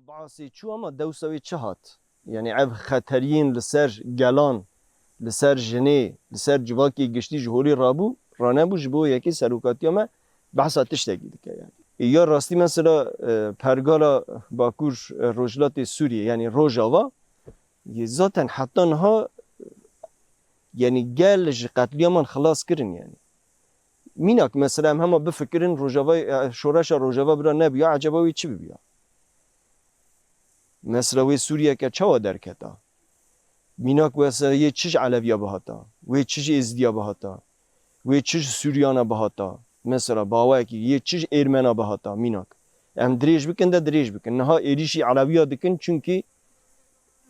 بعضی چو اما دوسوی چه هات یعنی عب خطرین لسر گلان لسر جنه لسر جواکی گشتی جهولی رابو رانه بو جبو یکی سروکاتی اما بحث آتش تگید که یعنی یا راستی مثلا پرگالا باکور روجلات سوریه یعنی روجاوا ذاتاً حتی نها یعنی گلج قتلیامان خلاص کرن یعنی میناک مثلا هم بفکرین روجاوا شورش روجاوا برا نبیا عجباوی چی بیا مثلا وی سوریه که چوا درکتا میناک مثلا یه چیز علویا بهاتا و چیز ازدیا بهاتا و چیز سوریانا بهاتا مثلا باوی که یه چیز ارمنا بهاتا میناک ام دریج بکن ده دریج بکن نها ایریشی علویا دکن چونکی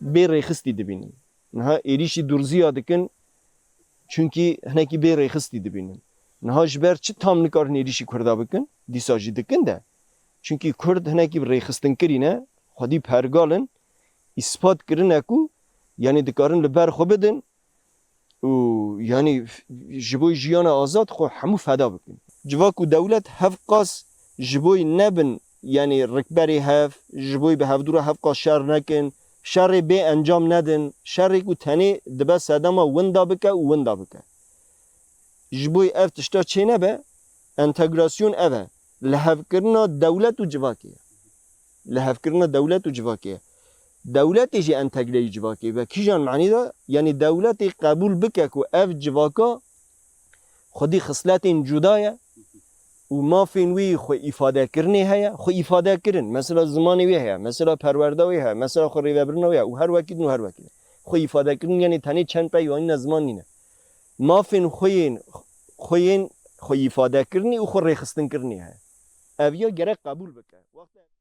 بی ریخستی دبینن نها ایریشی درزیا دکن چونکی هنکی بی ریخستی دبینن نها جبر چه تام نکارن ایریشی کردا بکن دیساجی دکن ده چونکی کرد هنکی ریخستن کرینه خودی پرگالن اثبات کرن اکو یعنی دکارن لبر خو بدن و یعنی جبوی جیان آزاد خو همو فدا بکن جواکو دولت هف قاس جبوی نبن یعنی رکبری هف جبوی به هف دور هف قاس شر نکن شر به انجام ندن شر کو تنی دبا صدما وندا بکه و وندا بکه جبوی اف تشتا چه نبه انتگراسیون اوه لحف کرنا دولت و جواکیه لحف کرنا دولت و جواکیه دولتی جی انتگری جواکی و کیجان معنی دا یعنی دولتی قبول بکه که اف جواکا خودی خصلت جدایه و ما فینوی خو ifade کرنی هیا خو ifade کرن مثلا زمانی وی هیا مثلا پرورده وی هیا مثلا خو ریوبرن وی و هر وقت نو هر وقت خو ifade کرن یعنی تنی چند پی وین زمان نینه ما فین خوین خو ifade کرنی و خو ریخستن کرنی هیا اویا گره قبول بکه